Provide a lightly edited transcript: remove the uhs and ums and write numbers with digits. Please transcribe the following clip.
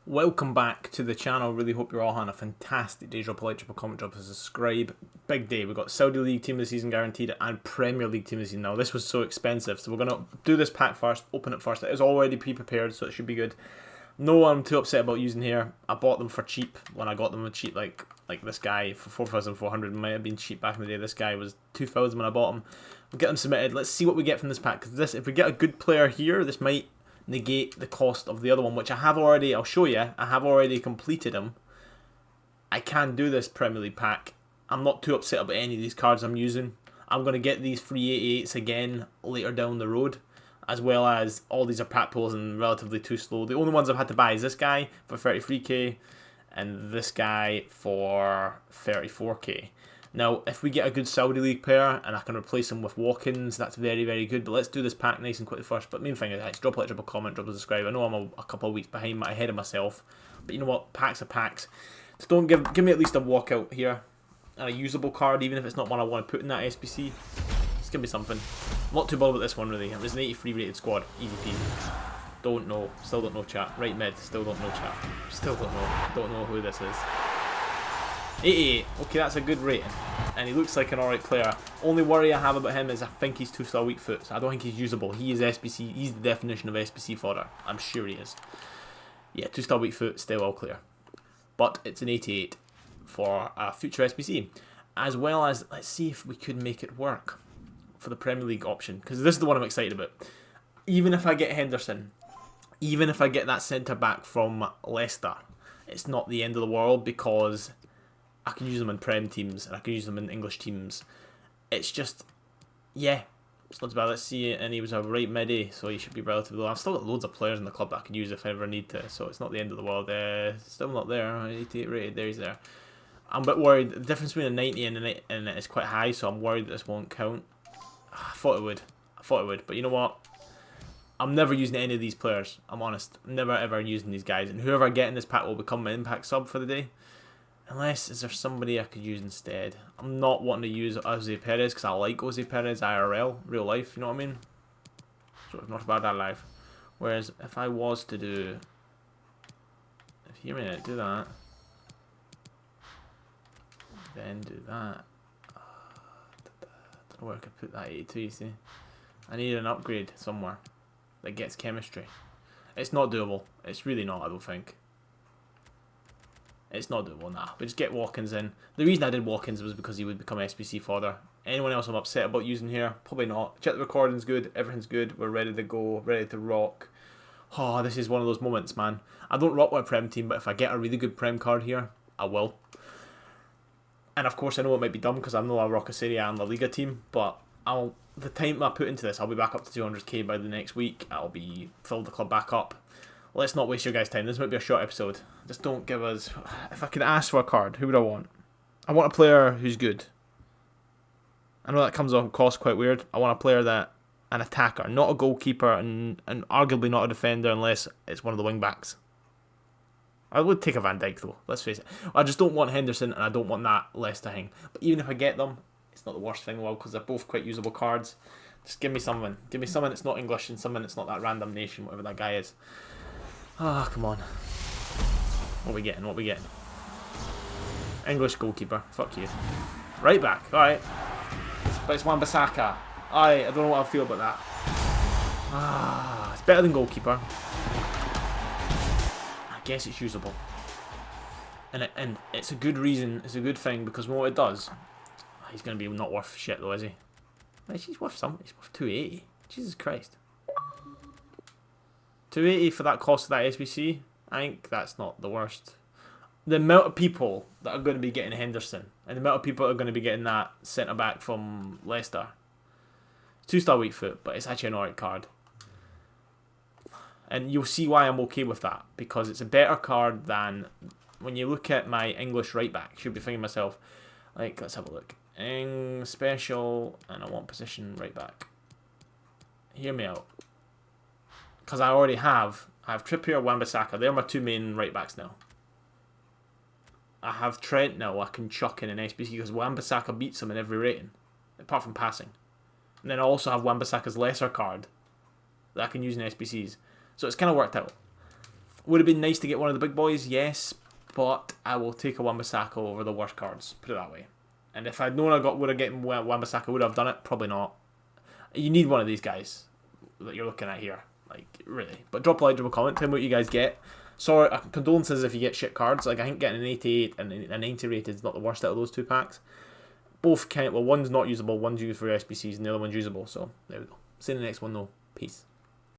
Welcome back to the channel. Really hope you're all having a fantastic day. Drop a like, drop a comment, drop a subscribe. Big day. We've got Saudi League Team of the Season guaranteed and Premier League Team of the Season. Now, this was so expensive, so we're going to do this pack first, open it first. It is already pre-prepared, so it should be good. No, I'm too upset about using here. I bought them for cheap when I got them cheap, like this guy for 4,400. Might have been cheap back in the day. This guy was 2,000 when I bought him. We'll get them submitted. Let's see what we get from this pack. Because if we get a good player here, this might negate the cost of the other one, which I have already. I'll show you. I have already completed them. I can do this Premier League pack. I'm not too upset about any of these cards I'm using. I'm going to get these free 88s again later down the road, as well as all these are pack pulls and relatively too slow. The only ones I've had to buy is this guy for 33k and this guy for 34k. Now, if we get a good Saudi League player and I can replace him with walk-ins, that's very, very good. But let's do this pack nice and quickly first. But main thing is, guys, drop a like, drop a comment, drop a subscribe. I know I'm a couple of weeks ahead of myself, but you know what? Packs are packs. Just don't give me at least a walkout here and a usable card, even if it's not one I want to put in that SBC. Just give me something. I'm not too bothered with this one really. It was an 83 rated squad, easy peasy. Don't know, still don't know chat. Right mid, still don't know chat. Still don't know who this is. 88, okay, that's a good rating, and he looks like an alright player. Only worry I have about him is I think he's 2-star weak foot, so I don't think he's usable. He is SBC, he's the definition of SBC fodder. I'm sure he is. Yeah, 2-star weak foot, still all clear. But it's an 88 for a future SBC. As well as, let's see if we could make it work for the Premier League option, because this is the one I'm excited about. Even if I get Henderson, even if I get that centre back from Leicester, it's not the end of the world, because I can use them in Prem teams and I can use them in English teams. It's just, yeah, it's not too bad. Let's see, and he was a right midi, so he should be relatively low. I've still got loads of players in the club that I can use if I ever need to, so it's not the end of the world. Still not there, 88 rated, there he's there. I'm a bit worried. The difference between a 90 and it is quite high, so I'm worried that this won't count. I thought it would, but you know what? I'm never using any of these players, I'm honest. I'm never ever using these guys, and whoever I get in this pack will become my impact sub for the day. Unless, is there somebody I could use instead? I'm not wanting to use Jose Perez because I like Jose Perez IRL, real life, you know what I mean? So it's not about that life. Whereas if I was to do, if you minute, do that, then do that. Don't know where I could put that 82, you see. I need an upgrade somewhere that gets chemistry. It's not doable. It's really not, I don't think. It's not doable, nah. We just get Watkins in. The reason I did Watkins was because he would become SBC fodder. Anyone else I'm upset about using here? Probably not. Check the recording's good. Everything's good. We're ready to go. Ready to rock. Oh, this is one of those moments, man. I don't rock my Prem team, but if I get a really good Prem card here, I will. And of course, I know it might be dumb because I know I rock a Serie A and La Liga team, but the time I put into this, I'll be back up to 200k by the next week. I'll be filled the club back up. Let's not waste your guys' time. This might be a short episode. Just don't give us... If I could ask for a card, who would I want? I want a player who's good. I know that comes off cost quite weird. I want a player that... An attacker, not a goalkeeper, and arguably not a defender unless it's one of the wing backs. I would take a Van Dijk though, let's face it. I just don't want Henderson and I don't want that Leicester thing. But even if I get them, it's not the worst thing in the world because they're both quite usable cards. Just give me something. Give me something that's not English and something that's not that random nation, whatever that guy is. Ah, come on. What are we getting? What are we getting? English goalkeeper. Fuck you. Right back. Alright. But it's Wan-Bissaka. I don't know what I feel about that. Ah, it's better than goalkeeper. I guess it's usable. And it's a good reason. It's a good thing because what it does... He's going to be not worth shit though, is he? He's worth something. He's worth 280. Jesus Christ. 280 for that cost of that SBC, I think that's not the worst. The amount of people that are going to be getting Henderson and the amount of people that are going to be getting that centre back from Leicester. 2-star weak foot, but it's actually an alright card. And you'll see why I'm okay with that, because it's a better card than when you look at my English right back. Should be thinking to myself, like, let's have a look. Special, and I want position right back. Hear me out. Because I have Trippier, Wan-Bissaka. They're my two main right backs now. I have Trent now. I can chuck in an SBC because Wan-Bissaka beats him in every rating, apart from passing. And then I also have Wan-Bissaka's lesser card that I can use in SBCs. So it's kind of worked out. Would have been nice to get one of the big boys, yes, but I will take a Wan-Bissaka over the worst cards, put it that way. And if I'd known would have gotten Wan-Bissaka, would have done it? Probably not. You need one of these guys that you're looking at here, like, really. But drop a like, drop a comment, tell me what you guys get. Sorry, condolences if you get shit cards. Like, I think getting an 88 and a 90 rated is not the worst out of those 2 packs. Both count. Well, one's not usable, one's used for SBCs, and the other one's usable. So there we go. See you in the next one though. Peace.